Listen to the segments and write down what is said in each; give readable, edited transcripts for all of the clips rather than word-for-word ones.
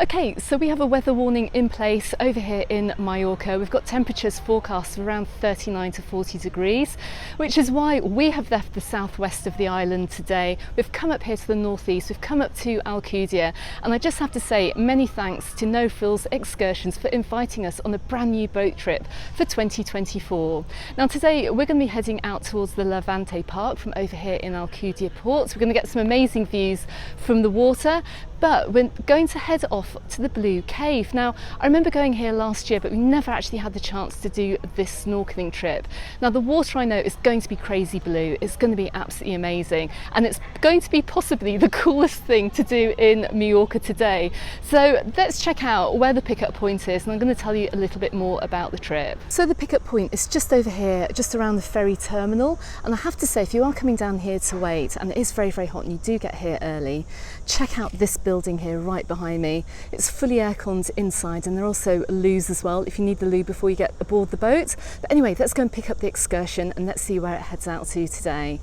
Okay, so we have a weather warning in place over here in Mallorca. We've got temperatures forecast of around 39 to 40 degrees, which is why we have left the southwest of the island today. We've come up here to the northeast, we've come up to Alcudia, and I just have to say many thanks to No Frills Excursions for inviting us on a brand new boat trip for 2024. Now today we're going to be heading out towards the Levante Park from over here in Alcudia Port. So we're going to get some amazing views from the water, but we're going to head off to the Blue Cave. Now, I remember going here last year, but we never actually had the chance to do this snorkeling trip. Now, the water I know is going to be crazy blue. It's going to be absolutely amazing. And it's going to be possibly the coolest thing to do in Mallorca today. So let's check out where the pickup point is, and I'm going to tell you a little bit more about the trip. So the pickup point is just over here, just around the ferry terminal. And I have to say, if you are coming down here to wait, and it is very, very hot, and you do get here early, check out this building here right behind me. It's fully air-conned inside, and there are also loos as well if you need the loo before you get aboard the boat. But anyway, let's go and pick up the excursion and let's see where it heads out to today.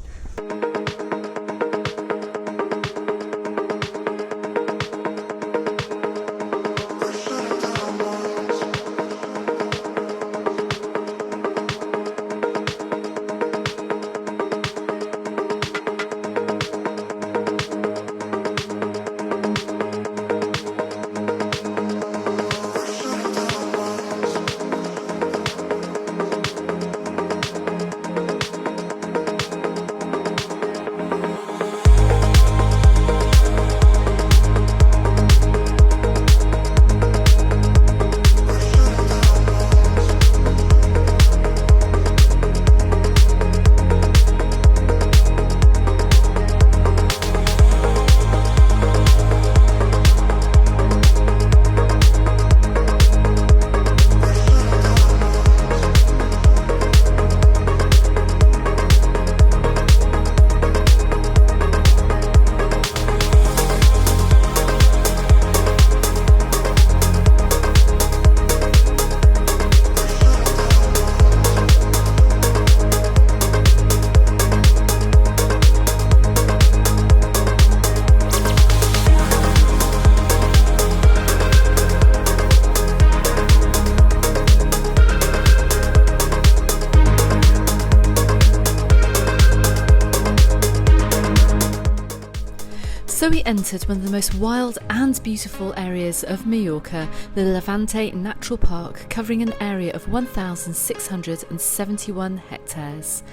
So we entered one of the most wild and beautiful areas of Mallorca, the Levante Natural Park, covering an area of 1,671 hectares.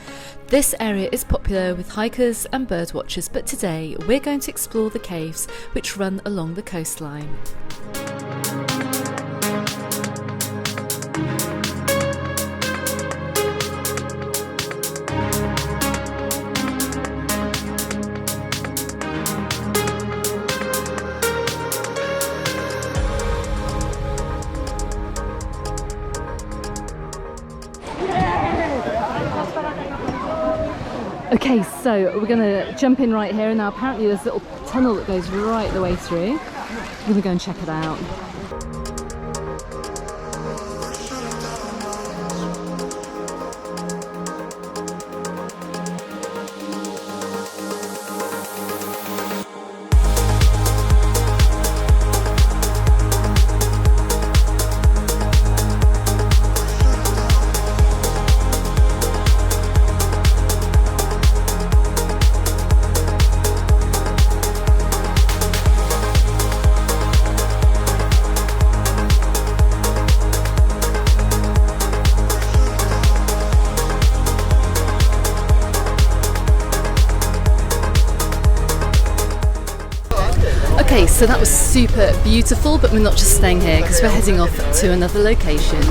This area is popular with hikers and birdwatchers, but today we're going to explore the caves which run along the coastline. Okay, so we're going to jump in right here. Now apparently there's a little tunnel that goes right the way through. We're going to go and check it out. Okay, so that was super beautiful, but we're not just staying here because we're heading off to another location.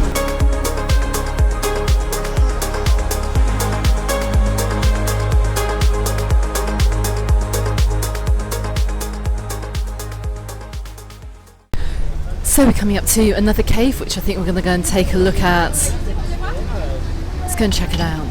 So we're coming up to another cave, which I think we're going to go and take a look at. Let's go and check it out.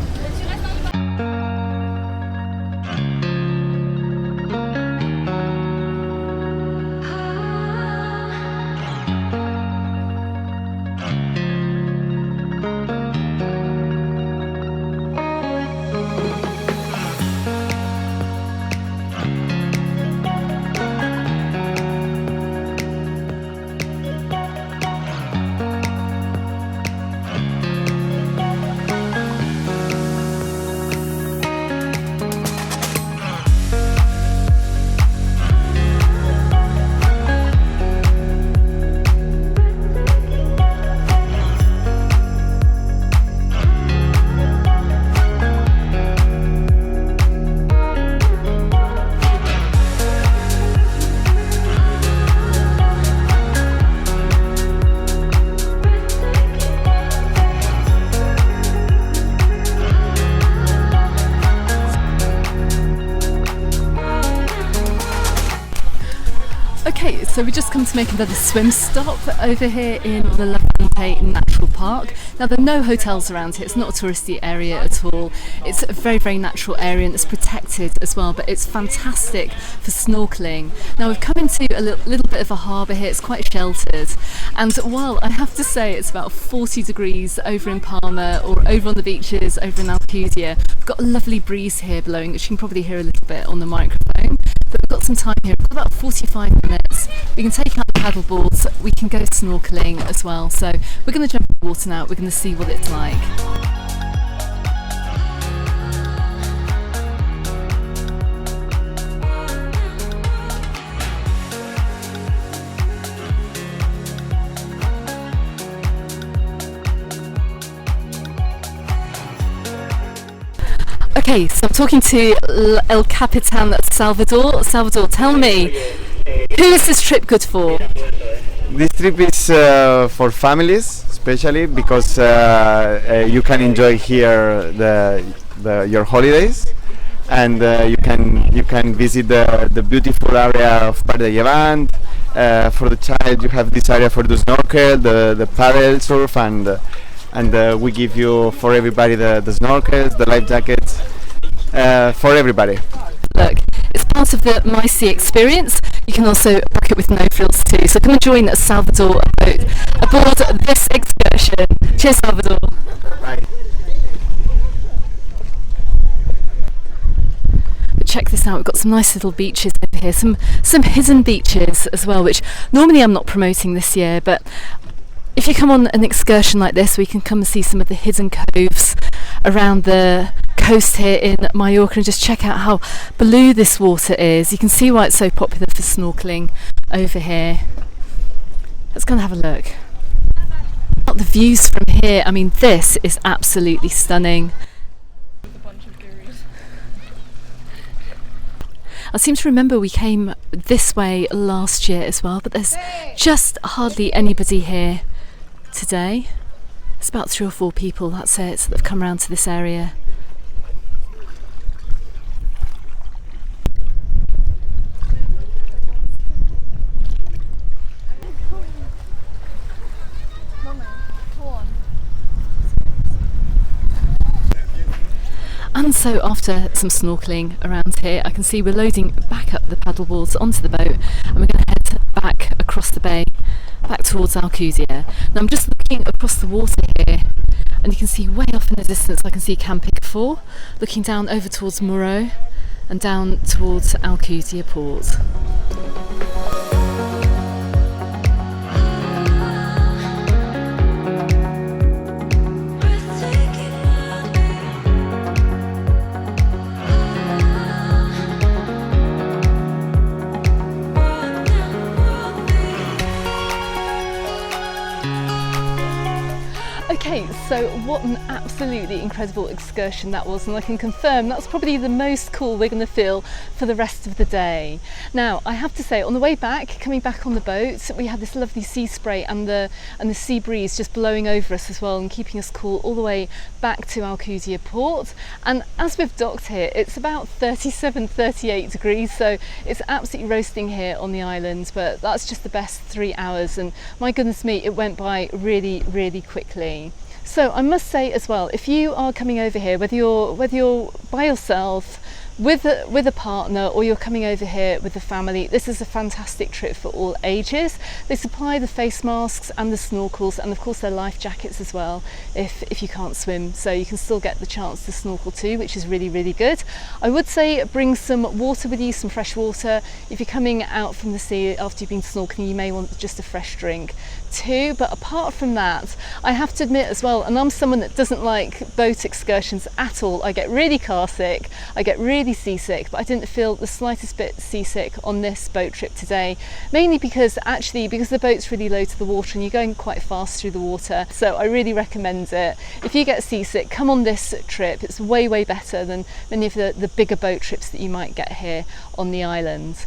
So we just come to make another swim stop over here in the Levante Natural Park. Now there are no hotels around here, it's not a touristy area at all. It's a very, very natural area and it's protected as well, but it's fantastic for snorkeling. Now we've come into a little bit of a harbour here, it's quite sheltered, and while I have to say it's about 40 degrees over in Palma or over on the beaches over in Alcudia, we've got a lovely breeze here blowing, which you can probably hear a little bit on the microphone. But we've got some time here, we've got about 45 minutes. We can take out the paddle boards, we can go snorkeling as well. So we're going to jump in the water now, we're going to see what it's like. Okay, so I'm talking to El Capitan Salvador. Salvador, tell me, who is this trip good for? This trip is for families, especially because you can enjoy here your holidays, and you can visit the beautiful area of Park de Levante. For the child, you have this area for the snorkel, the paddle surf, and we give you for everybody the snorkels, the life jackets, for everybody. Look, it's part of the My Sea experience. You can also book it with No Frills too. So come and join Salvador aboard this excursion. Cheers, Salvador. Bye. But check this out, we've got some nice little beaches over here, some hidden beaches as well, which normally I'm not promoting this year, but if you come on an excursion like this, we can come and see some of the hidden coves around the coast here in Mallorca and just check out how blue this water is. You can see why it's so popular for snorkeling over here. Let's go and have a look. The views from here, I mean, this is absolutely stunning. I seem to remember we came this way last year as well, but there's just hardly anybody here today. It's about 3 or 4 people, that's it, that have come around to this area. And so after some snorkeling around here, I can see we're loading back up the paddleboards onto the boat and we're going to head back across the bay, back towards Alcudia. Now I'm just looking across the water here and you can see way off in the distance, I can see Camp Picafort, looking down over towards Muro and down towards Alcudia Port. Okay, so what an absolutely incredible excursion that was, and I can confirm that's probably the most cool we're going to feel for the rest of the day. Now, I have to say, on the way back, coming back on the boat, we had this lovely sea spray and the sea breeze just blowing over us as well and keeping us cool all the way back to Alcudia Port. And as we've docked here, it's about 37-38 degrees, so it's absolutely roasting here on the island, but that's just the best 3 hours, and my goodness me, it went by really, really quickly. So I must say as well, if you are coming over here, whether you're by yourself, with a partner, or you're coming over here with the family, this is a fantastic trip for all ages. They supply the face masks and the snorkels, and of course their life jackets as well if you can't swim, so you can still get the chance to snorkel too, which is really, really good. I would say bring some water with you, some fresh water. If you're coming out from the sea after you've been snorkeling, you may want just a fresh drink too. But apart from that, I have to admit as well, and I'm someone that doesn't like boat excursions at all, I get really car sick, I get really seasick, but I didn't feel the slightest bit seasick on this boat trip today, mainly because the boat's really low to the water and you're going quite fast through the water, so I really recommend it. If you get seasick, come on this trip. It's way, way better than many of the bigger boat trips that you might get here on the island.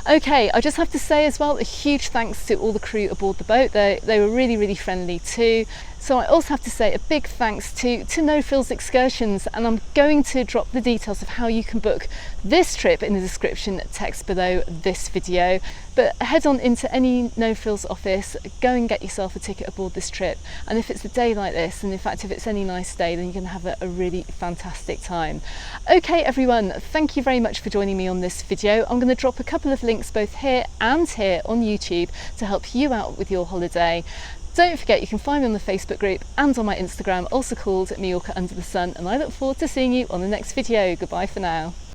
Okay, I just have to say as well, a huge thanks to all the crew aboard the boat. They were really, really friendly too. So I also have to say a big thanks to No Frills Excursions, and I'm going to drop the details of how you can book this trip in the description text below this video. But head on into any No Frills office, go and get yourself a ticket aboard this trip, and if it's a day like this, and in fact if it's any nice day, then you can have a really fantastic time. Okay everyone, thank you very much for joining me on this video. I'm going to drop a couple of links both here and here on YouTube to help you out with your holiday. Don't forget you can find me on the Facebook group and on my Instagram, also called Mallorca Under the Sun, and I look forward to seeing you on the next video. Goodbye for now.